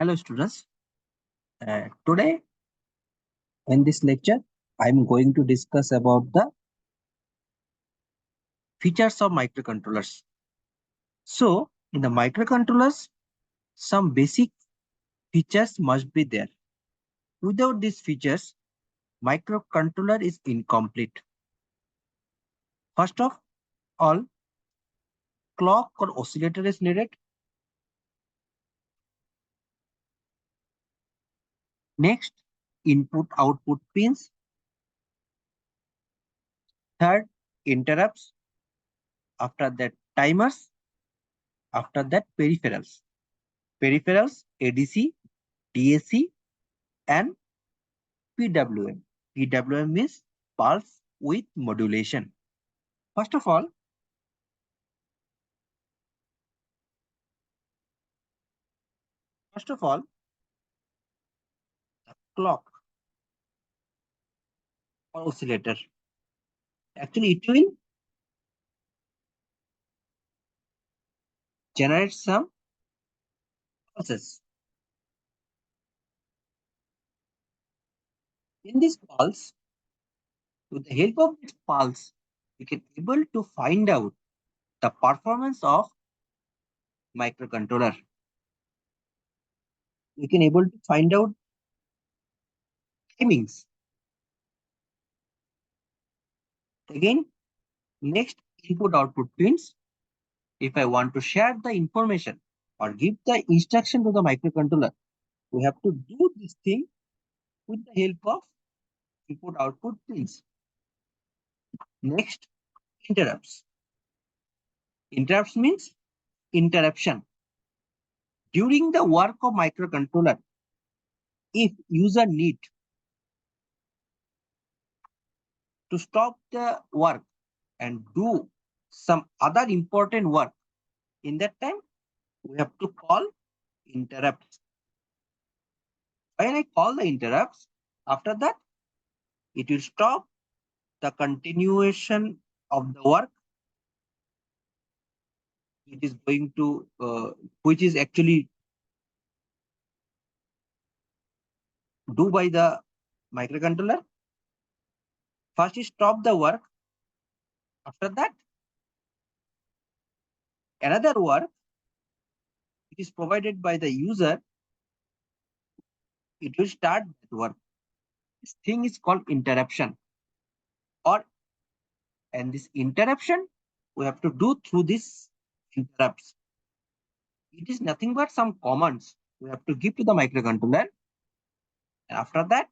Hello students. Today in this lecture, I'm going to discuss about the features of microcontrollers. So in the microcontrollers, some basic features must be there. Without these features, microcontroller is incomplete. First of all, clock or oscillator is needed. Next, input output pins. Third, interrupts. After that, timers. After that, peripherals. Peripherals, ADC, DAC, and PWM. PWM means pulse with modulation. First of all, first of all, clock or oscillator. Actually, it will generate some pulses. In this pulse, with the help of this pulse, we can able to find out the performance of microcontroller. We can able to find out timings. Again, next input output pins. If I want to share the information or give the instruction to the microcontroller, we have to do this thing with the help of input output pins. Next, interrupts. Interrupts means interruption. During the work of microcontroller, if user need to stop the work and do some other important work, in that time, we have to call interrupts. When I call the interrupts, after that, it will stop the continuation of the work which is going to, which is actually do by the microcontroller. First, you stop the work. After that, another work it is provided by the user, it will start that work. This thing is called interruption. Or and this interruption we have to do through this interrupts. It is nothing but some commands we have to give to the microcontroller. And after that,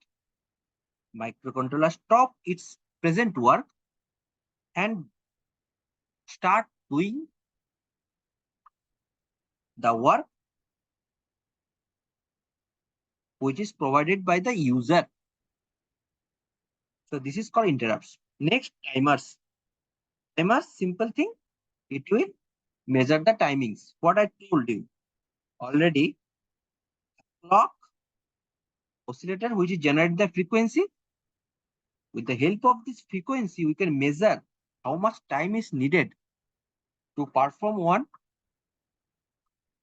microcontroller stop its present work and start doing the work which is provided by the user. So this is called interrupts. Next, timers. Timers, simple thing. It will measure the timings. What I told you already, clock oscillator which is generate the frequency. With the help of this frequency, we can measure how much time is needed to perform one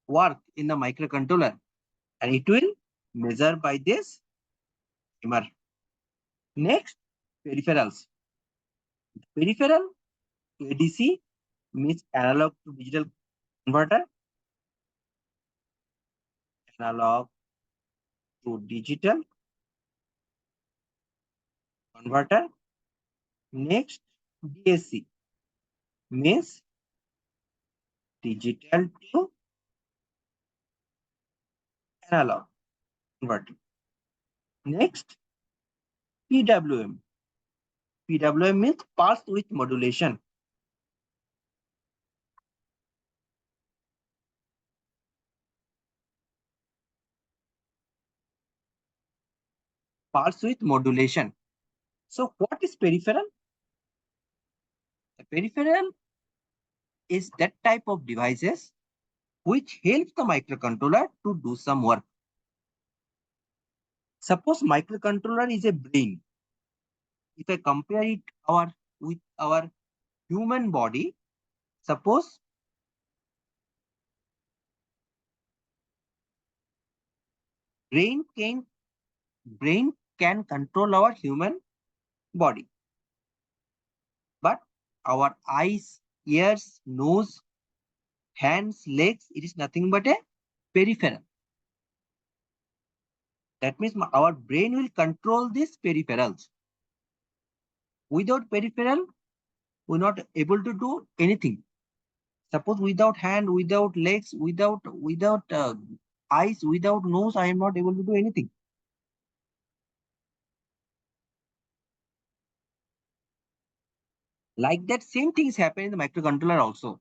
work in the microcontroller, and it will measure by this timer. Next, peripherals. Peripheral ADC means analog to digital converter. Analog to digital converter. Next, DAC means digital to analog converter. Next, PWM. PWM means pulse width modulation. Pulse width modulation. So what is peripheral? A peripheral is that type of devices which helps the microcontroller to do some work. Suppose microcontroller is a brain. If I compare it with our human body, suppose Brain can brain can control our human body, but our eyes, ears, nose, hands, legs, it is nothing but a peripheral. That means our brain will control these peripherals. Without peripheral, we're not able to do anything. Suppose without hand, without legs, without eyes, without nose, I am not able to do anything. Like that, same things happen in the microcontroller also.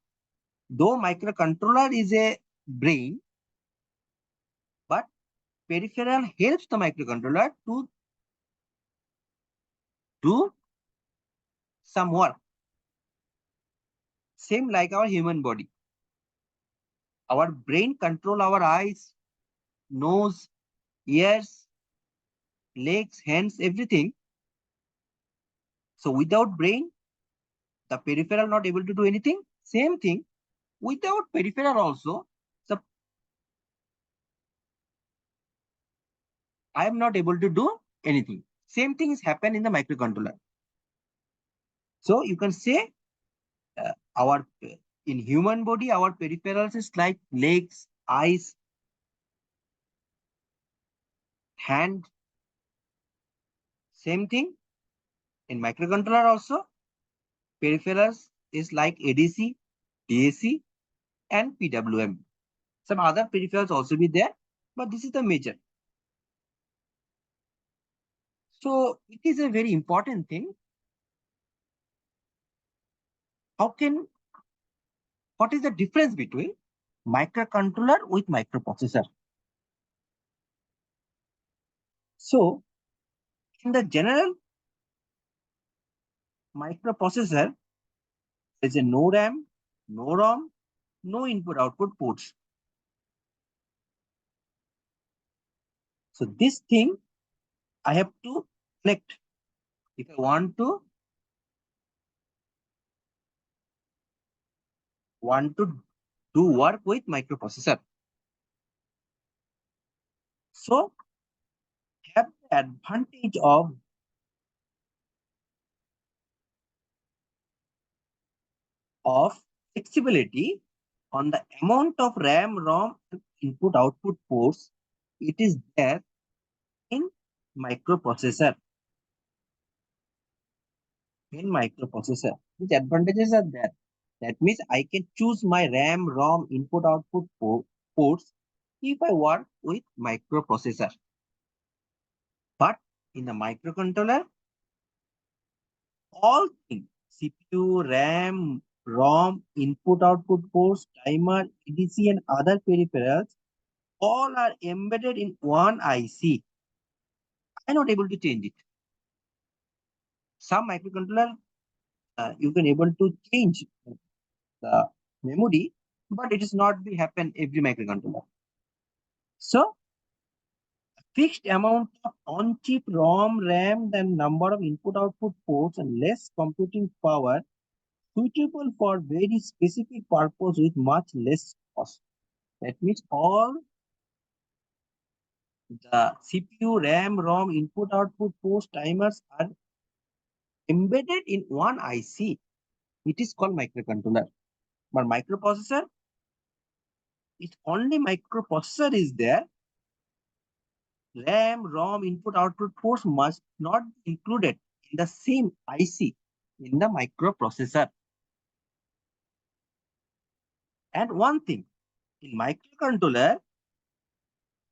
Though microcontroller is a brain, but peripheral helps the microcontroller to do some work. Same like our human body. Our brain control our eyes, nose, ears, legs, hands, everything. So without brain, the peripheral not able to do anything. Same thing without peripheral also. So I am not able to do anything. Same things happen in the microcontroller. So you can say our in human body, our peripherals is like legs, eyes, hand. Same thing in microcontroller also. Peripherals is like ADC, DAC, and PWM. Some other peripherals also be there, but this is the major. So it is a very important thing. How can, what is the difference between microcontroller with microprocessor? So in the general microprocessor, there is a no RAM, no ROM, no input output ports. So this thing I have to connect. If I want to do work with microprocessor. So have the advantage of flexibility on the amount of RAM, ROM, and input output ports. It is there in microprocessor. In microprocessor, which advantages are there? That means I can choose my RAM, ROM, input output ports if I work with microprocessor. But in the microcontroller, all things CPU, RAM, ROM, input output ports, timer, EDC, and other peripherals all are embedded in one IC. I'm not able to change it. Some microcontroller you can able to change the memory, but it is not be happen every microcontroller. So fixed amount of on-chip ROM, RAM, then number of input output ports and less computing power suitable for very specific purpose with much less cost. That means all the CPU, RAM, ROM, input output ports, timers are embedded in one IC. It is called microcontroller. But microprocessor, it's only microprocessor is there. RAM, ROM, input output ports must not be included in the same IC in the microprocessor. And one thing, in microcontroller,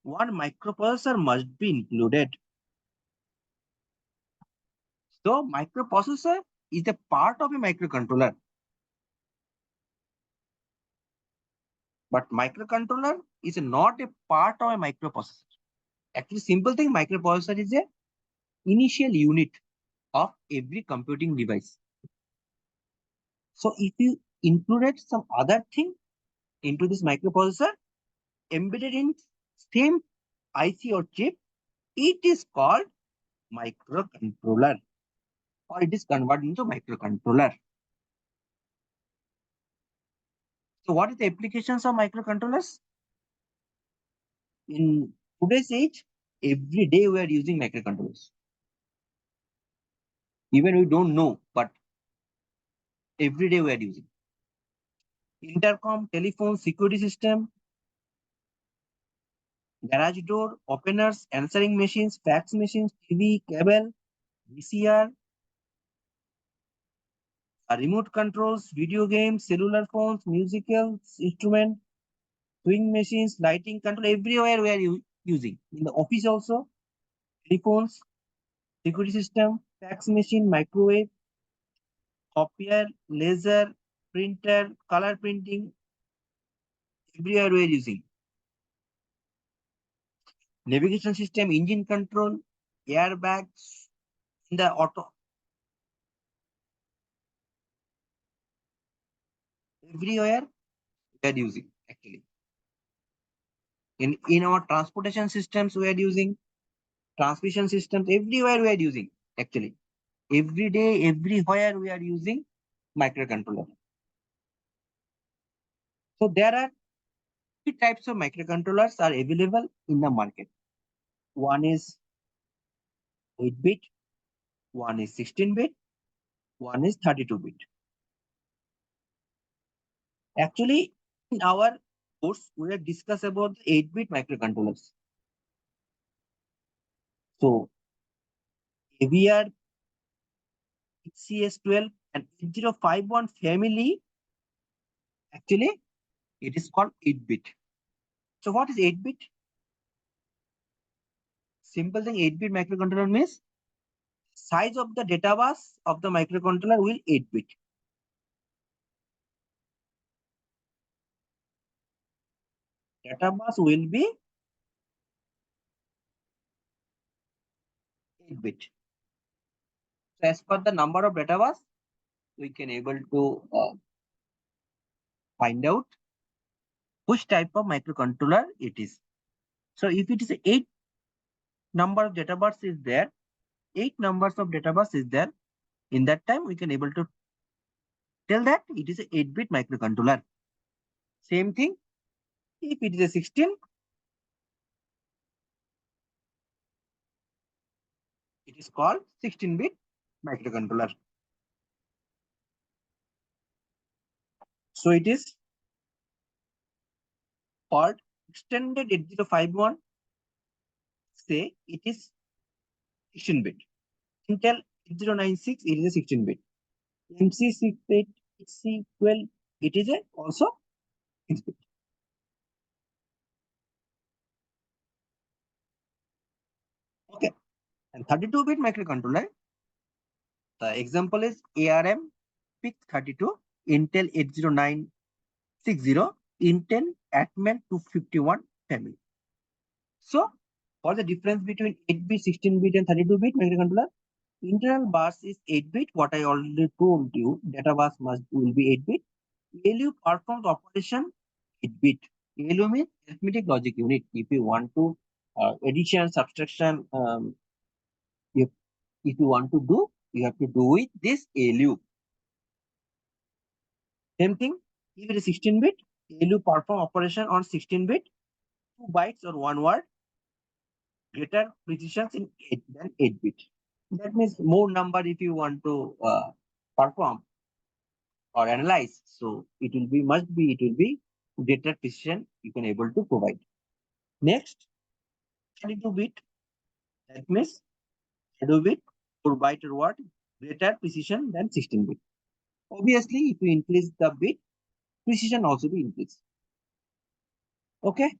one microprocessor must be included. So microprocessor is a part of a microcontroller. But microcontroller is not a part of a microprocessor. Actually, simple thing, microprocessor is a initial unit of every computing device. So if you included some other thing into this microprocessor embedded in same IC or chip, it is called microcontroller, or it is converted into microcontroller. So what is the applications of microcontrollers? In today's age, every day we are using microcontrollers. Even we don't know, but every day we are using. Intercom, telephone, security system, garage door, openers, answering machines, fax machines, TV, cable, VCR, remote controls, video games, cellular phones, musical instrument, swing machines, lighting control, everywhere we are using. In the office also, telephones, security system, fax machine, microwave, copier, laser, printer, color printing, everywhere we are using. Navigation system, engine control, airbags, in the auto, everywhere we are using actually. In our transportation systems, we are using transmission systems, everywhere we are using actually. Every day, everywhere we are using microcontroller. So there are three types of microcontrollers are available in the market. One is 8-bit, one is 16-bit, one is 32-bit. Actually, in our course, we will discuss about the 8-bit microcontrollers. So AVR, CS12 and 8051 family, actually, it is called 8-bit. So what is 8-bit? Simple thing, 8-bit microcontroller means size of the data bus of the microcontroller will 8-bit. Data bus will be 8-bit. So as per the number of data bus, we can able to find out which type of microcontroller it is. So if it is 8 number of data bus is there, 8 numbers of data bus is there, in that time we can able to tell that it is a 8-bit microcontroller. Same thing, if it is a 16, it is called 16-bit microcontroller. So it is called extended 8051. Say it is 16-bit. Intel 8096, it is a 16-bit. MC68, C12, it is a also 6-bit. Okay. And 32-bit microcontroller, the example is ARM PIC32, Intel 80960, Intel Atmel 251 family. So, what's the difference between 8-bit, 16-bit and 32-bit microcontroller? Internal bus is 8-bit. What I already told you, data bus will be 8-bit. ALU performs operation 8-bit. ALU means arithmetic logic unit. If you want to addition, subtraction, if you want to do, you have to do with this ALU. Same thing, if it is 16-bit, ALU perform operation on 16-bit, 2 bytes or 1 word, greater precision in 8 than 8-bit. That means more number if you want to perform or analyze. So it will be greater precision you can able to provide. Next, 32-bit. That means 32-bit, 4 byte or word, greater precision than 16-bit. Obviously, if you increase the bit, precision also will increase. Okay.